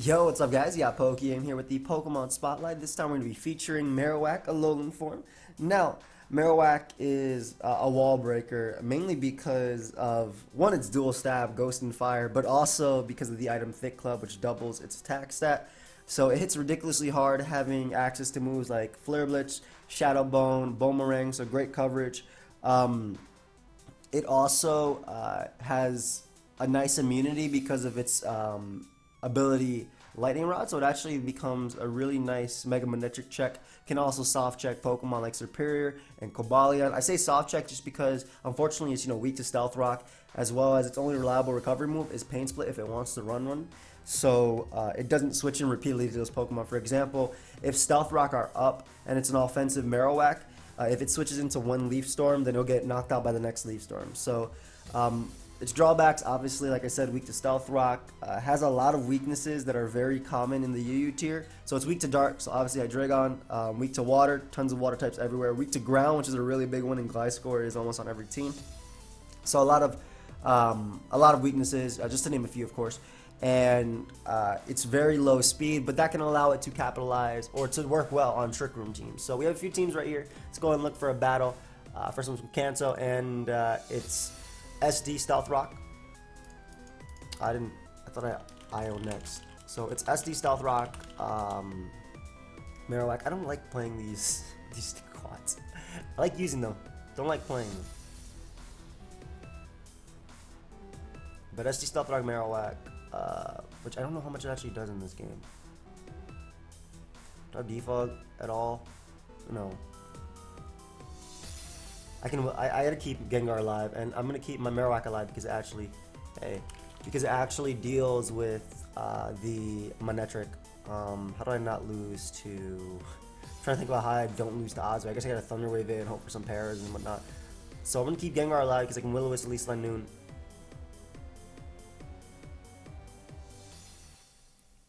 Yo, what's up guys? Yeah, PokeaimMD here with the Pokemon Spotlight. This time we're going to be featuring Marowak, Alolan form. Now, Marowak is a wall breaker, mainly because of, one, its dual stab, Ghost and Fire, but also because of the item Thick Club, which doubles its attack stat. So it hits ridiculously hard, having access to moves like Flare Blitz, Shadow Bone, Boomerang, so great coverage. It also has a nice immunity because of its ability Lightning Rod, so it actually becomes a really nice Mega Magnetic check. Can also soft check Pokemon like Serperior and Cobalion. I say soft check just because unfortunately it's weak to Stealth Rock, as well as its only reliable recovery move is Pain Split if it wants to run one. So it doesn't switch in repeatedly to those Pokemon. For example, if Stealth Rock are up and it's an offensive Marowak, if it switches into one Leaf Storm, then it'll get knocked out by the next Leaf Storm. So its drawbacks, obviously, like I said, weak to Stealth Rock, has a lot of weaknesses that are very common in the UU tier. So it's weak to Dark, so obviously Hydreigon, weak to Water, tons of Water types everywhere, weak to Ground, which is a really big one, and Gliscor is almost on every team. So a lot of weaknesses, just to name a few, of course. And it's very low speed, but that can allow it to capitalize or to work well on Trick Room teams. So we have a few teams right here. Let's go and look for a battle. First one's from Kanto, and it's SD Stealth Rock. I thought I IO next. So it's SD Stealth Rock, Marowak. I don't like playing these quads. I like using them. Don't like playing them. But SD Stealth Rock Marowak, which I don't know how much it actually does in this game. Do I have defog at all? No. I gotta keep Gengar alive, and I'm gonna keep my Marowak alive because it actually deals with the Magnetic. How do I not lose to? I'm trying to think about how I don't lose to Ozzy. I guess I gotta Thunder Wave it and hope for some pairs and whatnot. So I'm gonna keep Gengar alive because I can Will-O-Wisp at least Lanoon.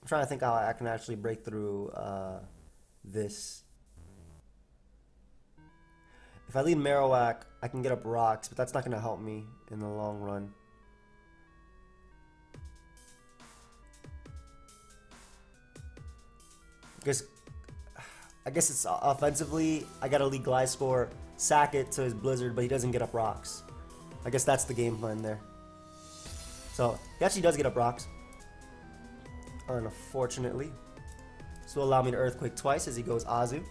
I'm trying to think how I can actually break through this. If I lead Marowak, I can get up rocks, but that's not going to help me in the long run. I guess it's offensively, I got to lead Gliscor, sack it to his Blizzard, but he doesn't get up rocks. I guess that's the game plan there. So, he actually does get up rocks. Unfortunately. This will allow me to Earthquake twice as he goes Azu.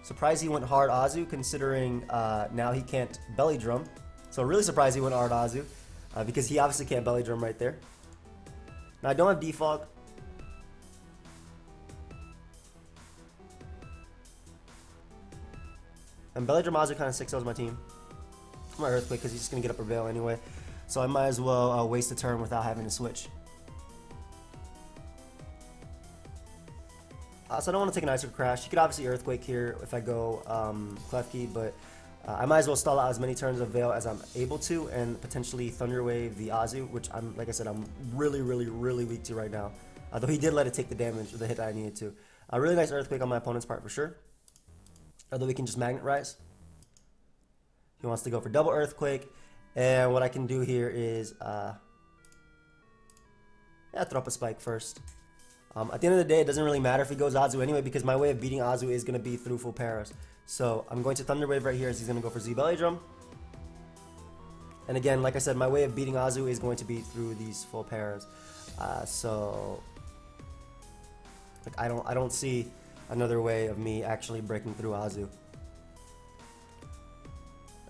Surprised he went hard Azu, considering now he can't Belly Drum. So really surprised he went hard Azu, because he obviously can't Belly Drum right there. Now I don't have Defog. And Belly Drum Azu kind of 6-0s my team. My Earthquake because he's just going to get up a Veil anyway. So I might as well waste a turn without having to switch. So I don't want to take an Ice Crash. You could obviously Earthquake here if I go Klefki, but I might as well stall out as many turns of Veil as I'm able to, and potentially Thunder Wave the Azu, which like I said, I'm really weak to right now. Though he did let it take the damage, or the hit that I needed to. A really nice Earthquake on my opponent's part for sure. Although we can just Magnet Rise. He wants to go for double Earthquake, and what I can do here is throw up a Spike first. At the end of the day, it doesn't really matter if he goes Azu anyway, because my way of beating Azu is going to be through full paras. So I'm going to Thunder Wave right here as he's going to go for Z Belly Drum. And again, like I said, my way of beating Azu is going to be through these full paras. So like I don't see another way of me actually breaking through Azu.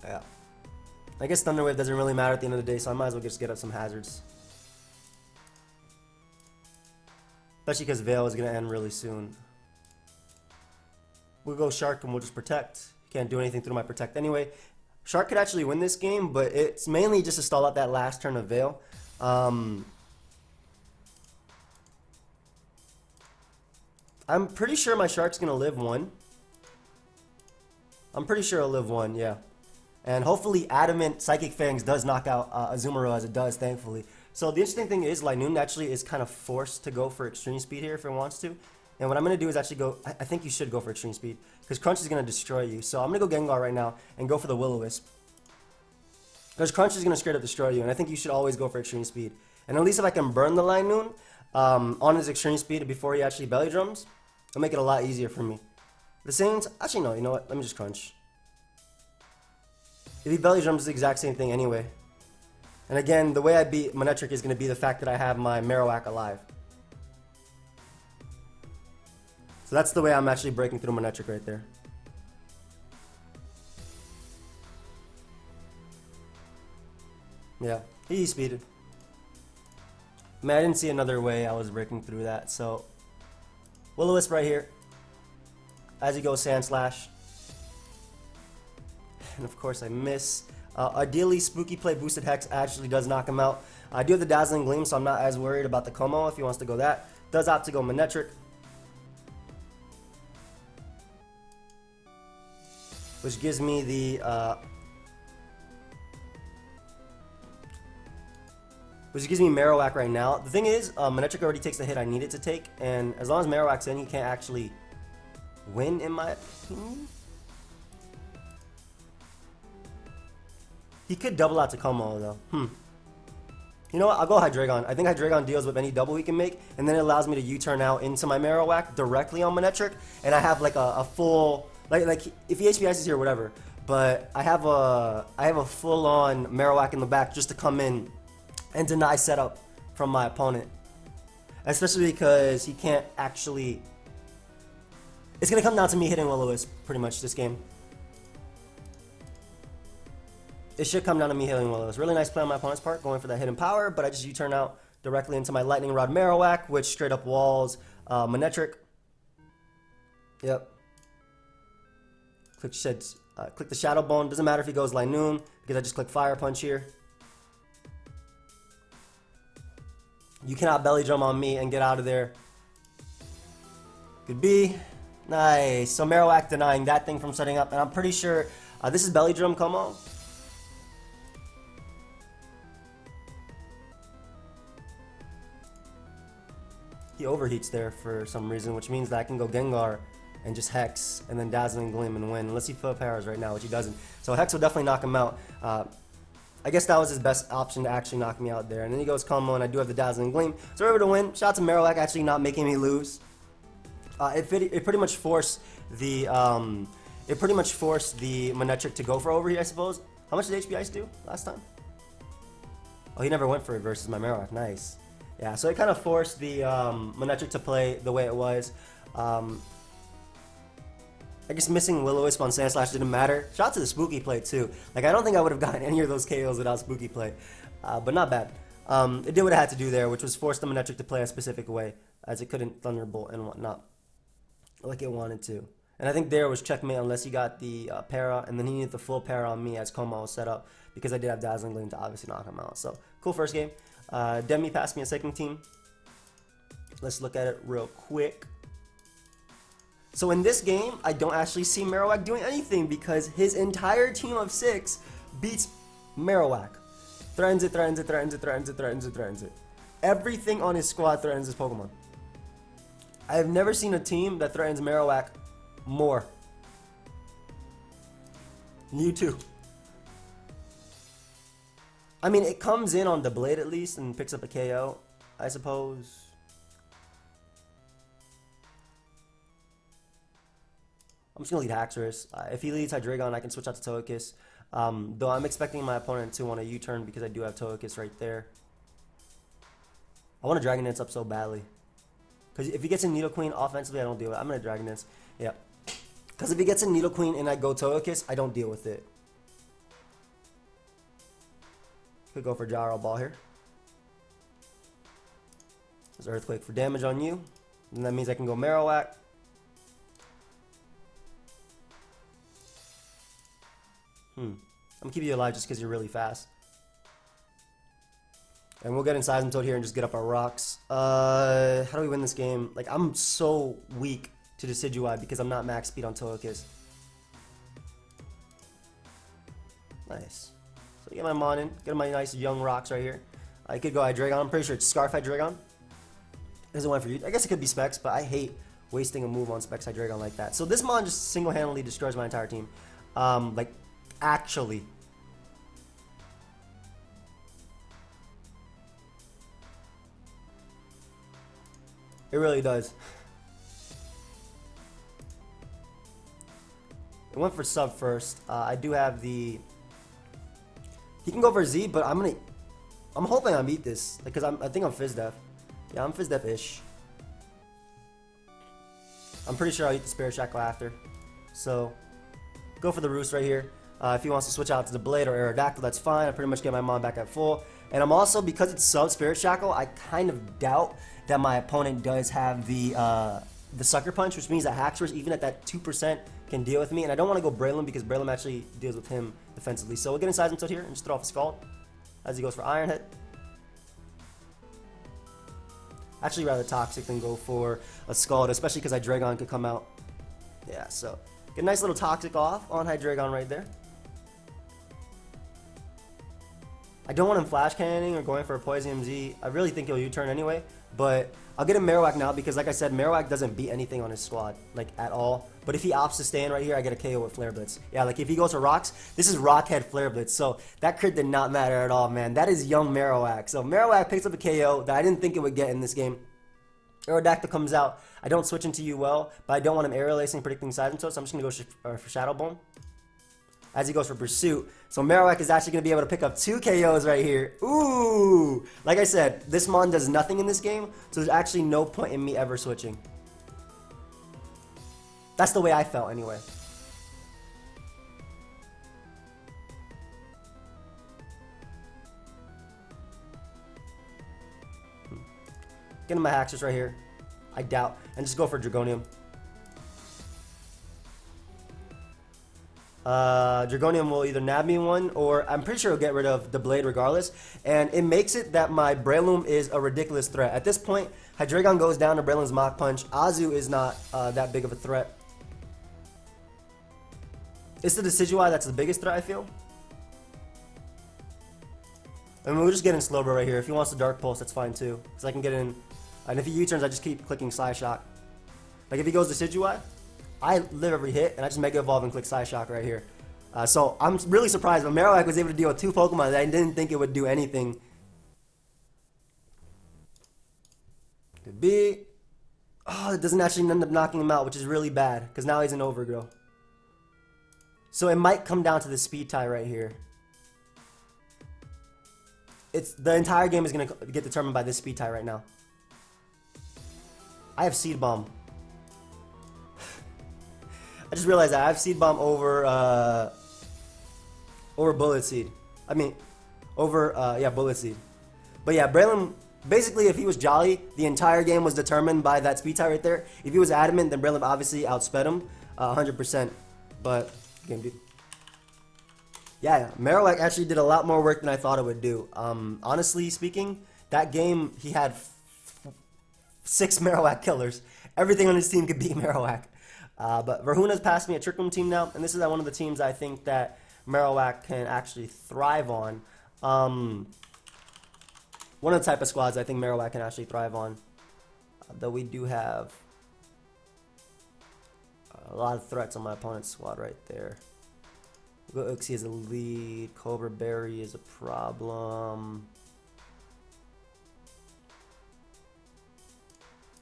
Yeah. I guess Thunder Wave doesn't really matter at the end of the day, so I might as well just get up some hazards. Especially because Veil is going to end really soon. We'll go Shark and we'll just Protect. Can't do anything through my Protect anyway. Shark could actually win this game, but it's mainly just to stall out that last turn of Veil. I'm pretty sure my Shark's going to live one. I'm pretty sure it'll live one, yeah. And hopefully Adamant Psychic Fangs does knock out Azumarill as it does, thankfully. So the interesting thing is Linoon actually is kind of forced to go for Extreme Speed here if it wants to. And what I'm going to do is actually go, I think you should go for Extreme Speed, because Crunch is going to destroy you. So I'm going to go Gengar right now and go for the Will-O-Wisp. Because Crunch is going to straight up destroy you, and I think you should always go for Extreme Speed. And at least if I can burn the Linoon, on his extreme speed before he actually belly drums, it'll make it a lot easier for me. The same, actually no, you know what? Let me just crunch. If he belly drums, it's the exact same thing anyway. And again, the way I beat Manectric is going to be the fact that I have my Marowak alive. So that's the way I'm actually breaking through Manectric right there. Yeah, he speeded. Man, I didn't see another way I was breaking through that. So, Will-O-Wisp right here. As he goes, Sand Slash. And of course I miss. Ideally, Spooky Play Boosted Hex actually does knock him out. I do have the Dazzling Gleam, so I'm not as worried about the Como if he wants to go that. Does opt to go Manectric, which gives me the Marowak right now. The thing is, Manectric already takes the hit I need it to take, and as long as Marowak's in, he can't actually win, in my opinion. He could double out to Como though. You know what? I'll go Hydreigon. I think Hydreigon deals with any double he can make, and then it allows me to U-turn out into my Marowak directly on Manectric, and I have like a full like if he HPIs here, whatever. But I have a full-on Marowak in the back just to come in and deny setup from my opponent, especially because he can't actually. It's gonna come down to me hitting Will-O-Wisp pretty much this game. It should come down to me hitting Will-O-Wisp. Really nice play on my opponent's part, going for that hidden power, but I just U-turn out directly into my Lightning Rod Marowak, which straight up walls Manectric. Yep. Click the Shadow Bone. Doesn't matter if he goes Linoon, because I just click Fire Punch here. You cannot belly drum on me and get out of there. Good B. Nice. So Marowak denying that thing from setting up, and I'm pretty sure this is belly drum Como. He overheats there for some reason, which means that I can go Gengar and just Hex and then Dazzling Gleam and win, unless he full powers right now, which he doesn't. So Hex will definitely knock him out. I guess that was his best option to actually knock me out there. And then he goes Como, and I do have the Dazzling Gleam. So we're able to win. Shout out to Marowak actually not making me lose. It pretty much forced the Manectric to go for overheat, I suppose. How much did HP Ice do last time? Oh, he never went for it versus my Marowak. Nice. Yeah, so it kind of forced the Manectric to play the way it was. I guess missing Will-O-Wisp on Sand Slash didn't matter. Shout out to the Spooky Play too. Like, I don't think I would have gotten any of those KOs without Spooky Play, but not bad. It did what it had to do there, which was force the Manectric to play a specific way, as it couldn't Thunderbolt and whatnot like it wanted to. And I think there was checkmate unless he got the para, and then he needed the full para on me as Como was set up, because I did have Dazzling Gleam to obviously knock him out. So, cool first game. Demi passed me a second team. Let's look at it real quick. So in this game, I don't actually see Marowak doing anything because his entire team of 6 beats Marowak. Threatens it, threatens it, threatens it, threatens it, threatens it, threatens it. Everything on his squad threatens his Pokemon. I have never seen a team that threatens Marowak more. You too. I mean, it comes in on the blade at least and picks up a KO, I suppose. I'm just going to lead Haxorus. If he leads Hydreigon, I can switch out to Togekiss. Though I'm expecting my opponent to want to U-turn because I do have Togekiss right there. I want to Dragon Dance up so badly. Because if he gets a Nidoqueen offensively, I don't deal with it. I'm going to Dragon Dance. Yeah. Because if he gets a Nidoqueen and I go Togekiss, I don't deal with it. Could go for Gyro Ball here. There's Earthquake for damage on you. And that means I can go Marowak. I'm keeping you alive just because you're really fast. And we'll get in Seismitoad here and just get up our rocks. How do we win this game? Like, I'm so weak to Decidueye because I'm not max speed on Togekiss. Nice. So get my Mon in, get my nice young rocks right here. I could go Hydreigon. I'm pretty sure it's Scarf Hydreigon. It doesn't want for you. I guess it could be Specs, but I hate wasting a move on Specs Hydreigon like that. So this Mon just single-handedly destroys my entire team. Like, actually. It really does. It went for sub first. I do have the... He can go for Z, but I'm hoping I beat this. Because I think I'm Fizdef. Yeah, I'm Fizdef-ish. I'm pretty sure I'll eat the Spirit Shackle after. So, go for the Roost right here. If he wants to switch out to the Blade or Aerodactyl, that's fine. I pretty much get my Mon back at full. And I'm also, because it's sub Spirit Shackle, I kind of doubt that my opponent does have the Sucker Punch, which means that Haxorus, even at that 2%, can deal with me. And I don't want to go Breloom because Breloom actually deals with him defensively. So we'll get inside Tilt here and just throw off a Scald as he goes for Iron Head. Actually, rather Toxic than go for a Scald, especially because Hydreigon could come out. Yeah, so get a nice little Toxic off on Hydreigon right there. I don't want him Flash Cannoning or going for a PokeaimMD. I really think he'll U-turn anyway, but I'll get him Marowak now because, like I said, Marowak doesn't beat anything on his squad, like, at all. But if he opts to stay in right here, I get a KO with Flare Blitz. Yeah, like, if he goes for Rocks, this is Rockhead Flare Blitz, so that crit did not matter at all, man. That is young Marowak. So Marowak picks up a KO that I didn't think it would get in this game. Aerodactyl comes out. I don't switch into you well, but I don't want him Aerial Lacing, predicting Seismitoad, so I'm just going to go for Shadow Bone as he goes for Pursuit. So Marowak is actually going to be able to pick up 2 KOs right here. Ooh! Like I said, this Mon does nothing in this game, so there's actually no point in me ever switching. That's the way I felt anyway. Get him my Haxorus right here. I doubt. And just go for Dragonium. Dragonium will either nab me one, or I'm pretty sure it'll get rid of the Blade regardless. And it makes it that my Breloom is a ridiculous threat. At this point, Hydreigon goes down to Breloom's Mach Punch. Azu is not that big of a threat. It's the Decidueye that's the biggest threat, I feel. I mean, we'll just get in Slowbro right here. If he wants to Dark Pulse, that's fine too. Because I can get in. And if he U-turns, I just keep clicking Psyshock. Like if he goes Decidueye, I live every hit, and I just Mega Evolve and click Psyshock right here. So I'm really surprised, but Marowak was able to deal with 2 Pokemon that I didn't think it would do anything. Could be. Oh, it doesn't actually end up knocking him out, which is really bad, because now he's in Overgrow. So it might come down to the speed tie right here. The entire game is going to get determined by this speed tie right now. I have Seed Bomb. I just realized that I have Seed Bomb over Bullet Seed. I mean, over Bullet Seed. But yeah, Breloom, basically if he was Jolly, the entire game was determined by that speed tie right there. If he was Adamant, then Breloom obviously outsped him 100%. But game, dude. Yeah, Marowak actually did a lot more work than I thought it would do. Honestly speaking, that game he had 6 Marowak killers. Everything on his team could beat Marowak. But Verhuna's passed me a Trick Room team now, and this is one of the teams I think that Marowak can actually thrive on. One of the type of squads I think Marowak can actually thrive on. Though we do have a lot of threats on my opponent's squad right there. Uxie is a lead. Cobra Berry is a problem.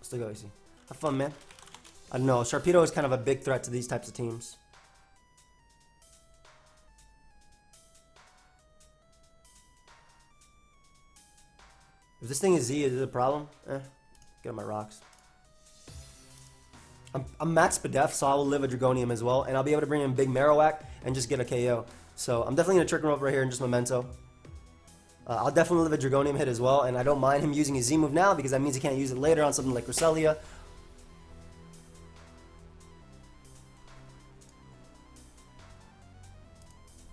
Still go easy. Have fun, man. I don't know. Sharpedo is kind of a big threat to these types of teams. If this thing is Z, is it a problem? Get on my rocks. I'm max Spadef, so I will live a Dragonium as well, and I'll be able to bring in Big Marowak and just get a KO. So I'm definitely going to Trick Room over here and just Memento. I'll definitely live a Dragonium hit as well, and I don't mind him using his Z move now because that means he can't use it later on something like Cresselia.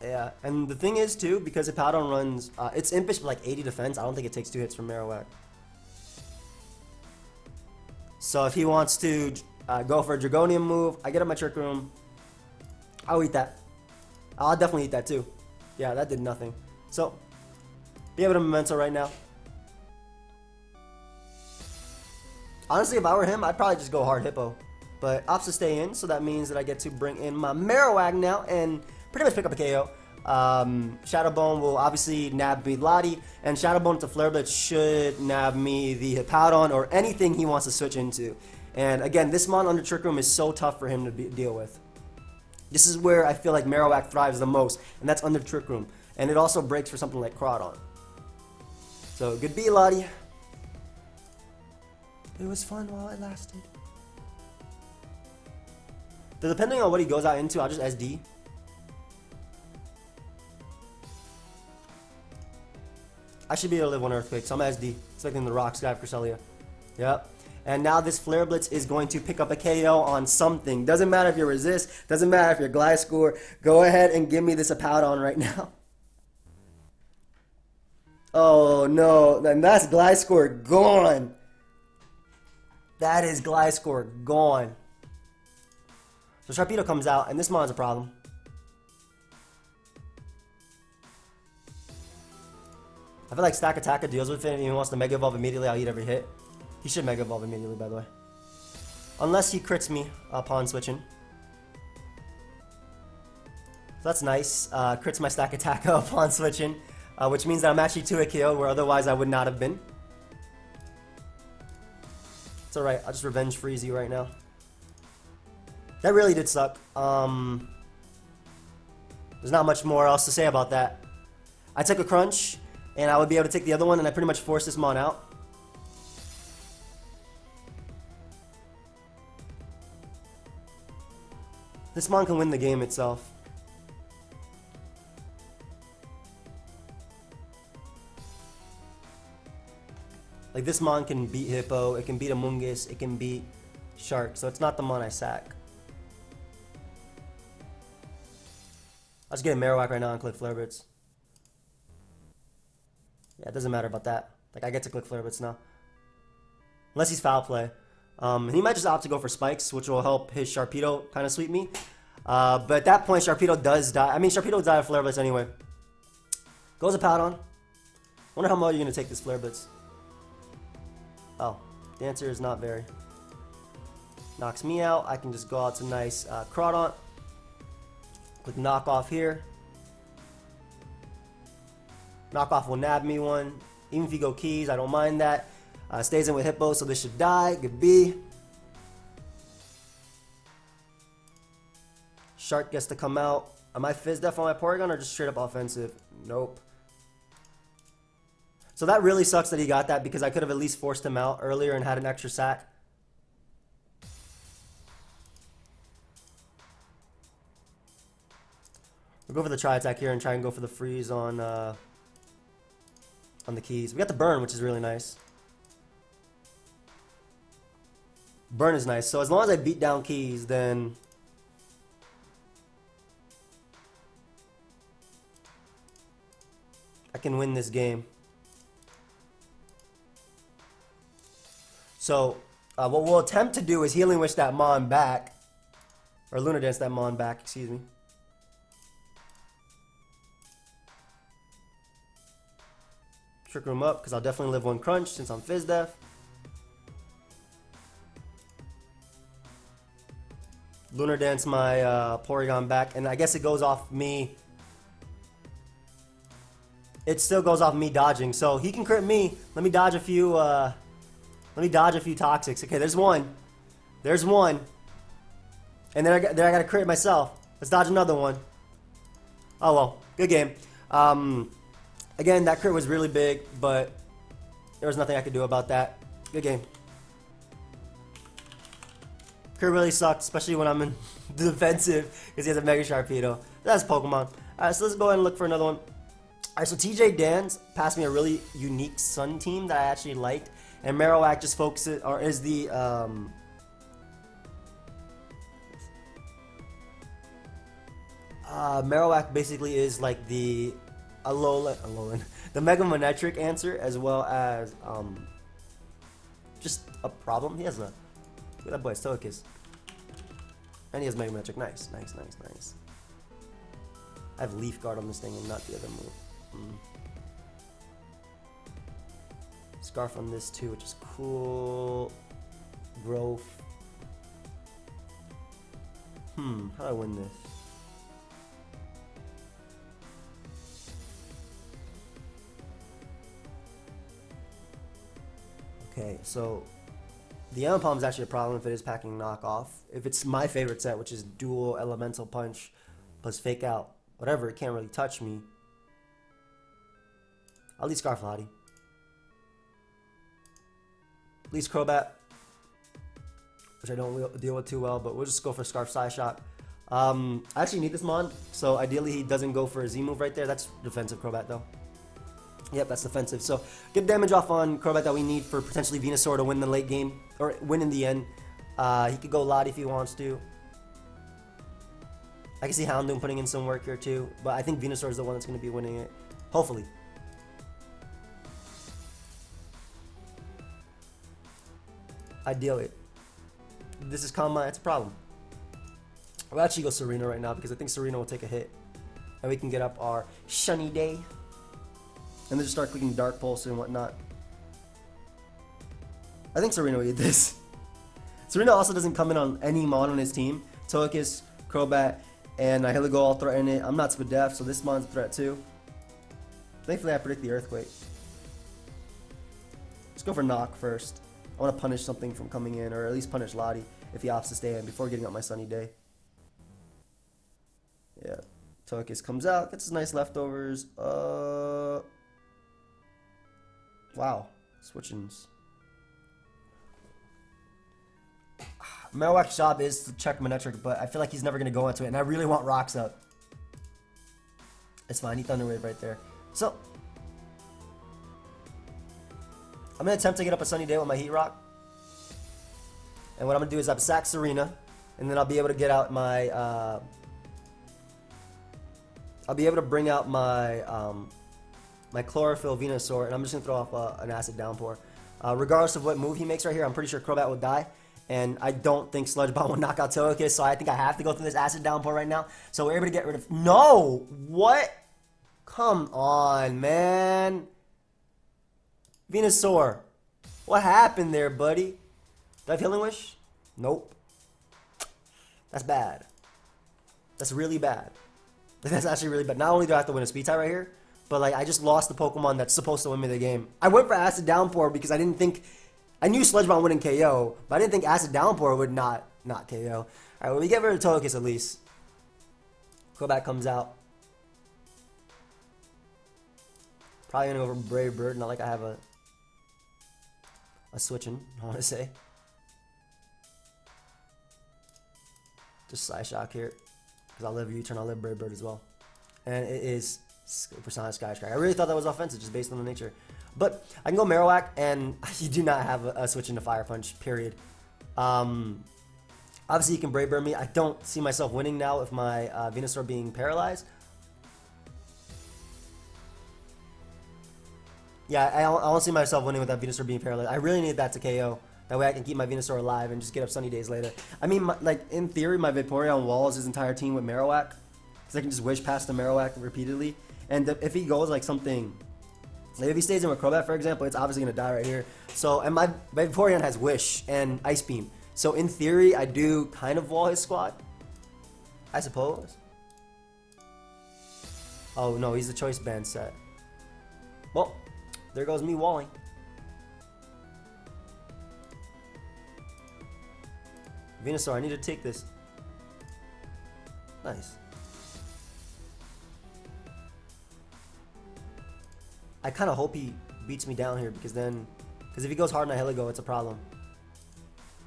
Yeah, and the thing is too, because Hippowdon runs, it's impish but like 80 defense, I don't think it takes 2 hits from Marowak. So if he wants to go for a Dragonium move, I get up my Trick Room. I'll eat that. I'll definitely eat that too. Yeah, that did nothing. So, be able to Memento right now. Honestly, if I were him, I'd probably just go hard Hippo. But opts to stay in, so that means that I get to bring in my Marowak now and pretty much pick up a KO. Shadow Bone will obviously nab me Lottie, and Shadow Bone to Flare Blitz should nab me the Hippowdon or anything he wants to switch into. And again, this mon under Trick Room is so tough for him to deal with. This is where I feel like Marowak thrives the most, and that's under Trick Room. And it also breaks for something like Crawdon. So, good B, Lottie. It was fun while it lasted. So depending on what he goes out into, I'll just SD. I should be able to live one Earthquake, so I'm SD. Expecting the Rock Sky for Cresselia. Yep. And now this Flare Blitz is going to pick up a KO on something. Doesn't matter if you're Resist, doesn't matter if you're Gliscor. Go ahead and give me this Hippowdon right now. Oh no, and that's Gliscor gone. That is Gliscor gone. So Sharpedo comes out, and this mon's a problem. I feel like Stack Attacker deals with it, and he wants to Mega Evolve immediately. I'll eat every hit. He should Mega Evolve immediately, by the way. Unless he crits me upon switching. So that's nice. Crits my Stack Attacker upon switching. Which means that I'm actually 2-hit KO'd, where otherwise I would not have been. It's alright, I'll just Revenge Freeze you right now. That really did suck. There's not much more else to say about that. I took a crunch, and I would be able to take the other one, and I pretty much forced this mon out. This mon can win the game itself. Like, this mon can beat Hippo, it can beat Amoonguss, it can beat Shark, so it's not the mon I sack. I'll just get a Marowak right now and click Flare Blitz. Yeah, it doesn't matter about that. Like, I get to click Flare Blitz now. Unless he's Foul Play. He might just opt to go for Spikes, which will help his Sharpedo kind of sweep me. But at that point, Sharpedo does die. I mean, Sharpedo will die of Flare Blitz anyway. Goes a Hippowdon. Wonder how much you're going to take this Flare Blitz. Oh, the answer is not very. Knocks me out. I can just go out to nice Crawdon. Click Knockoff here. Knockoff will nab me one. Even if you go Keys, I don't mind that. Stays in with Hippo, so this should die. Good B. Shark gets to come out. Am I Fizz Def on my Porygon or just straight up offensive? Nope. So that really sucks that he got that, because I could have at least forced him out earlier and had an extra sack. We'll go for the Tri-Attack here and try and go for the freeze on the Keys. We got the burn, which is really nice. Burn is nice. So as long as I beat down Keys, then I can win this game. So what we'll attempt to do is Healing Wish that mon back. Or Lunar Dance that mon back, excuse me. Trick Room up, because I'll definitely live one crunch since I'm Fizz Def. Lunar Dance my Porygon back, and I guess it goes off me. It still goes off me dodging, so he can crit me. Let me dodge a few. Let me dodge a few Toxics. Okay, there's one. There's one. And then I gotta crit myself. Let's dodge another one. Oh well, good game. Again, that crit was really big, but there was nothing I could do about that. Good game. Crit really sucked, especially when I'm in the defensive, because he has a Mega Sharpedo. That's Pokemon. Alright, so let's go ahead and look for another one. Alright, so TJ Dan's passed me a really unique Sun team that I actually liked. And Marowak just focuses, or is the, Marowak basically is like the Alolan, the Mega Monetric answer, as well as, just a problem. He has a, look at that boy, Stoicus. And he has Mega Monetric. Nice, nice, nice, nice. I have Leaf Guard on this thing and not the other move. Scarf on this too, which is cool. Growth. How do I win this? Okay, so the Palm is actually a problem if it is packing knockoff. If it's my favorite set, which is dual elemental punch plus fake out, whatever, it can't really touch me. I'll leave Scarf Lottie. Least Crobat, which I don't deal with too well, but we'll just go for Scarf Side Shock. I actually need this Mon, so ideally he doesn't go for a Z move right there. That's defensive Crobat though. Yep, that's defensive. So get damage off on Crobat that we need for potentially Venusaur to win the late game, or win in the end. He could go Lottie if he wants to. I can see Houndoom putting in some work here too, but I think Venusaur is the one that's going to be winning it. Hopefully. Ideally. This is Combine, it's a problem. I'll actually go Serena right now because I think Serena will take a hit. And we can get up our Sunny Day. And then just start clicking Dark Pulse and whatnot. I think Serena will eat this. Serena also doesn't come in on any Mon on his team. Togekiss, Crobat, and Nihilego all threaten it. I'm not Spadef, so this Mon's a threat too. Thankfully I predict the Earthquake. Let's go for Knock first. I want to punish something from coming in, or at least punish Lottie if he opts to stay in before getting up my Sunny Day. Yeah. Togekiss comes out, gets his nice leftovers. Wow. Switchings. Marowak's job is to check Manectric, but I feel like he's never going to go into it, and I really want Rocks up. It's fine, he Thunder Wave right there. So, I'm going to attempt to get up a Sunny Day with my Heat Rock. And what I'm going to do is I'm sack Serena, and then I'll be able to get out my, I'll be able to bring out my, my Chlorophyll Venusaur, and I'm just going to throw off an Acid Downpour. Regardless of what move he makes right here, I'm pretty sure Crobat will die. And I don't think Sludge Bomb will knock out Togekiss, so I think I have to go through this Acid Downpour right now. So we're able to get rid of... No! What? Come on, man. Venusaur. What happened there, buddy? Do I have Healing Wish? Nope. That's bad. That's really bad. That's actually really bad. Not only do I have to win a speed tie right here, but like I just lost the Pokemon that's supposed to win me the game. I went for Acid Downpour because I didn't think... I knew Sludge Bomb wouldn't KO, but I didn't think Acid Downpour would not KO. Alright, well we get rid of Togekiss at least. Crobat comes out. Probably gonna go for Brave Bird, not like I have a switching, I wanna say. Just Side Shock here. Because I'll live U-turn, I'll live Brave Bird as well. And it is Persona Sky Strike. I really thought that was offensive just based on the nature. But I can go Marowak, and you do not have a switch into Fire Punch, period. Obviously, you can Brave Bird me. I don't see myself winning now with my Venusaur being paralyzed. Yeah, I don't see myself winning with that Venusaur being paralyzed. I really need that to KO. That way I can keep my Venusaur alive and just get up Sunny Days later. I mean, like, in theory, my Vaporeon walls his entire team with Marowak. Because I can just wish past the Marowak repeatedly. And if he goes like something... Like if he stays in with Crobat, for example, it's obviously going to die right here. So, and my Vaporeon has Wish and Ice Beam. So, in theory, I do kind of wall his squad. I suppose. Oh, no, he's the Choice Band set. Well, there goes me walling. Venusaur, I need to take this. Nice. I kind of hope he beats me down here because if he goes hard on Nihilego, it's a problem.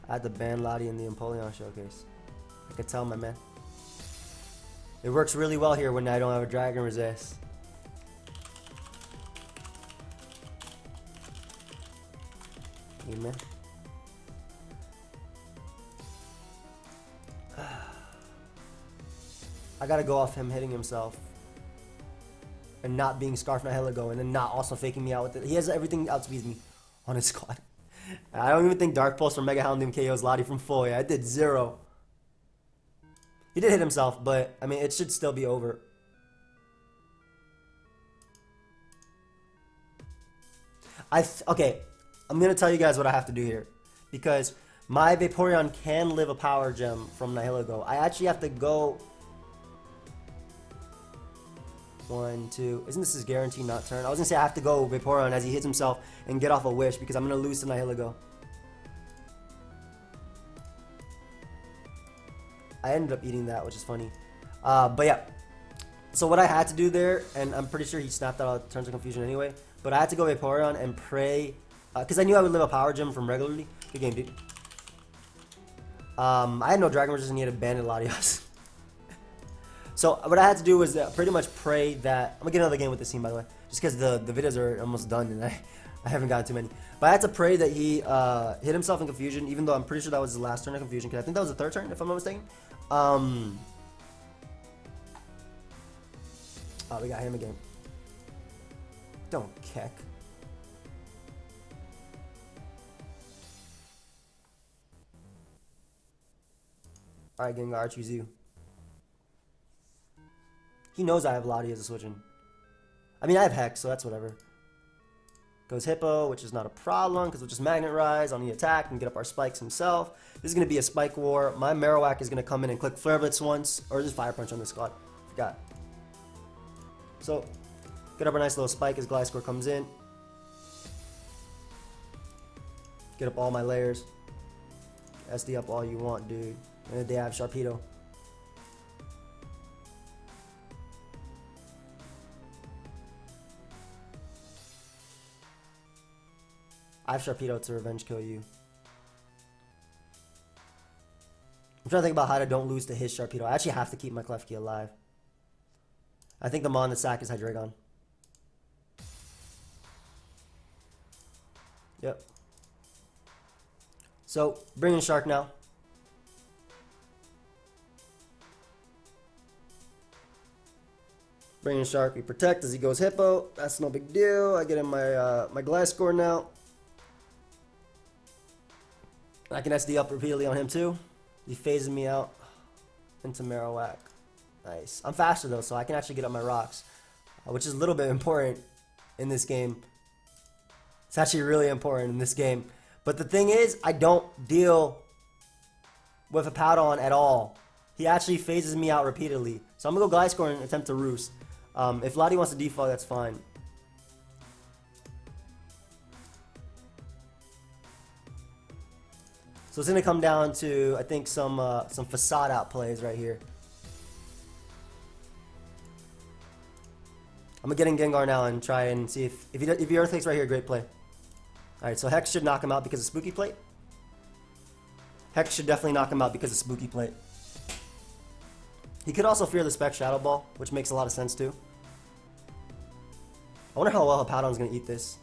I had to ban Lottie in the Empoleon showcase. I could tell, my man. It works really well here when I don't have a Dragon Resist. Amen. I gotta go off him hitting himself. And not being Scarf Nihilego, and then not also faking me out with it. He has everything outspeeds me on his squad. I don't even think Dark Pulse or Mega Houndoom KOs Lottie from full. Yeah, I did 0. He did hit himself, but I mean, it should still be over. Okay, I'm gonna tell you guys what I have to do here, because my Vaporeon can live a Power Gem from Nihilego. I actually have to go. 1, 2. Isn't this his guaranteed not turn? I was gonna say I have to go Vaporeon as he hits himself and get off a Wish because I'm gonna lose to Nihilego. I ended up eating that, which is funny. But yeah. So what I had to do there, and I'm pretty sure he snapped out of Turns of Confusion anyway, but I had to go Vaporeon and pray, because I knew I would live a Power Gem from regularly. Good game, dude. I had no Dragon Resistance and he had abandoned Latios. So what I had to do was pretty much pray that... I'm going to get another game with this team, by the way. Just because the videos are almost done and I haven't gotten too many. But I had to pray that he hit himself in Confusion, even though I'm pretty sure that was his last turn of Confusion. Because I think that was the third turn, if I'm not mistaken. Oh, we got him again. Don't keck. Alright, Gengar, I choose you. He knows I have Lottie as a switch-in. I mean, I have Hex, so that's whatever. Goes Hippo, which is not a problem, because we'll just Magnet Rise on the attack and get up our spikes himself. This is going to be a Spike War. My Marowak is going to come in and click Flare Blitz once, or just Fire Punch on this squad. Forgot. So, get up a nice little spike as Gliscor comes in. Get up all my layers. SD up all you want, dude. And they have Sharpedo. I have Sharpedo to revenge kill you. I'm trying to think about how to don't lose to his Sharpedo. I actually have to keep my Klefki alive. I think the Mon that sack is Hydreigon. Yep. So, bring in Shark now. Bring in Shark, we protect as he goes Hippo. That's no big deal. I get in my my Gliscor now. I can SD up repeatedly on him too. He phases me out into Marowak. Nice. I'm faster though, so I can actually get up my rocks, which is a little bit important in this game. It's actually really important in this game. But the thing is, I don't deal with a Powdon at all. He actually phases me out repeatedly. So I'm going to go Gliscor and attempt to Roost. If Lottie wants to defog, that's fine. So it's going to come down to, I think, some facade out plays right here. I'm going to get in Gengar now and try and see if he Earthquakes right here, great play. Alright, so Hex should knock him out because of Spooky Plate. Hex should definitely knock him out because of Spooky Plate. He could also fear the Spec Shadow Ball, which makes a lot of sense too. I wonder how well Powdon's going to eat this.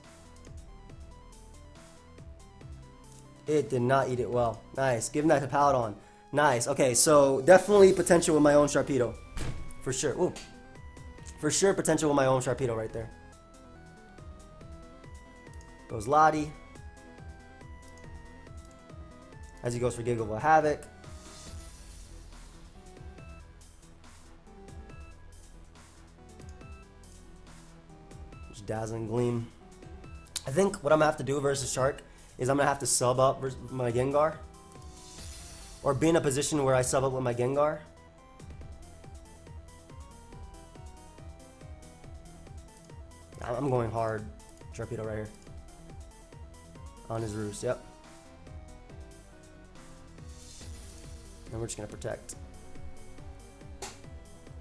It did not eat it well. Nice. Give him that to Powdon. Nice. Okay, so definitely potential with my own Sharpedo. For sure. Ooh. For sure potential with my own Sharpedo right there. Goes Lottie. As he goes for Giggle Havoc. Just Dazzling Gleam. I think what I'm going to have to do versus Shark is I'm going to have to sub up with my Gengar. Or be in a position where I sub up with my Gengar. I'm going hard. Sharpedo right here. On his Roost, yep. And we're just going to protect.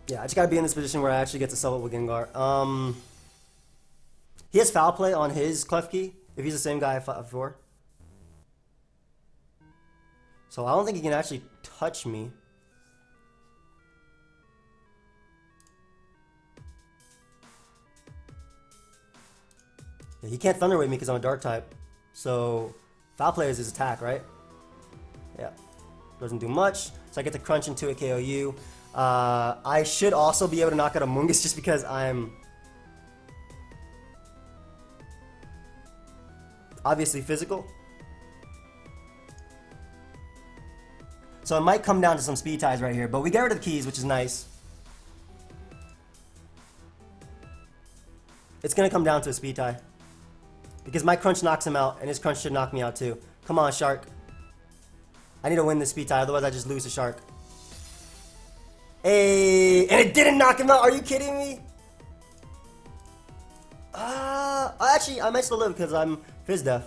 Yeah, I just got to be in this position where I actually get to sub up with Gengar. He has Foul Play on his Klefki, if he's the same guy I fought before. So I don't think he can actually touch me. Yeah, he can't Thunder Wave me because I'm a Dark type. So Foul Play is his attack, right? Yeah. Doesn't do much. So I get to crunch into a KOU. I should also be able to knock out a Mungus just because I'm obviously physical. So it might come down to some speed ties right here, but we get rid of the keys, which is nice. It's going to come down to a speed tie. Because my crunch knocks him out, and his crunch should knock me out too. Come on, Shark. I need to win this speed tie, otherwise I just lose to Shark. Hey, and it didn't knock him out. Are you kidding me? Actually, I might still live because I'm Fizz Def.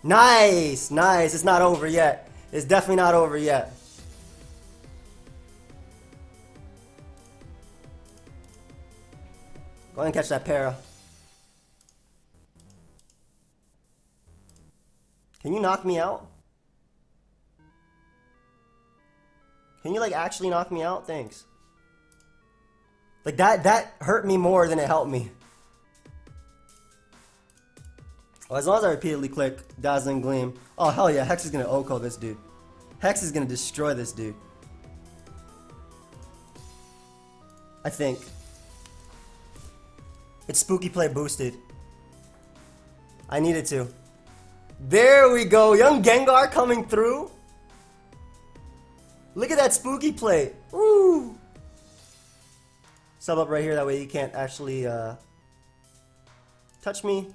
Nice, nice. It's not over yet. It's definitely not over yet. Go ahead and catch that para. Can you knock me out? Can you like actually knock me out? Thanks. Like that hurt me more than it helped me. Well, as long as I repeatedly click Dazzling Gleam. Oh hell yeah, Hex is gonna OHKO this dude. Hex is gonna destroy this dude. I think. It's Spooky Play boosted. I needed to. There we go, young Gengar coming through. Look at that Spooky Play. Woo! Sub up right here, that way you can't actually touch me.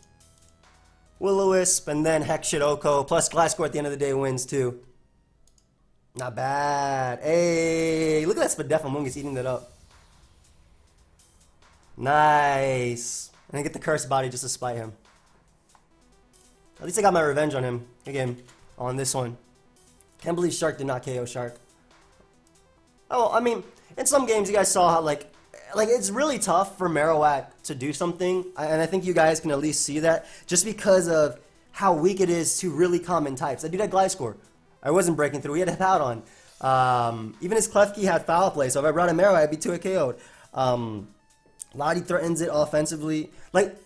Will-O-Wisp, and then Hex should OHKO, plus Gliscor at the end of the day wins too. Not bad. Hey, look at that Spadefamungous eating that up. Nice. And I get the Cursed Body just to spite him. At least I got my revenge on him. Again, on this one. Can't believe Shark did not KO Shark. Oh, I mean, in some games you guys saw how like it's really tough for Marowak to do something, and I think you guys can at least see that just because of how weak it is to really common types. That dude had Gliscor. I wasn't breaking through. He had a Hippowdon. Even his Klefki had Foul Play, so if I brought a Marowak, I'd be 2 KO'd. Lottie threatens it offensively. Like,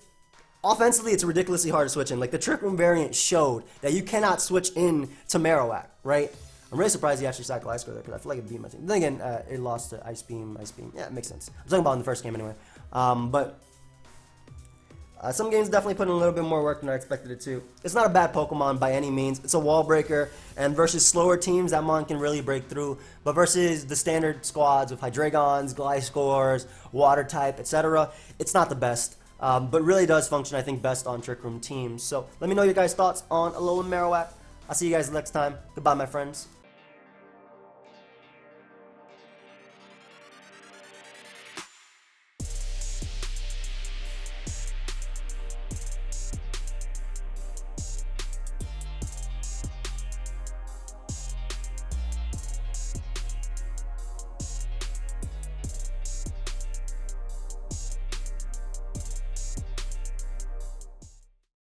offensively, it's ridiculously hard to switch in. Like, the Trick Room variant showed that you cannot switch in to Marowak, right? I'm really surprised he actually sacked Gliscor there because I feel like it beat my team. Then again, it lost to Ice Beam. Yeah, it makes sense. I'm talking about in the first game anyway. But some games definitely put in a little bit more work than I expected it to. It's not a bad Pokemon by any means. It's a wall breaker, and versus slower teams, that mon can really break through. But versus the standard squads with Hydreigons, Gliscors, Water type, etc., it's not the best. But really does function, I think, best on Trick Room teams. So let me know your guys' thoughts on Alolan Marowak. I'll see you guys next time. Goodbye, my friends.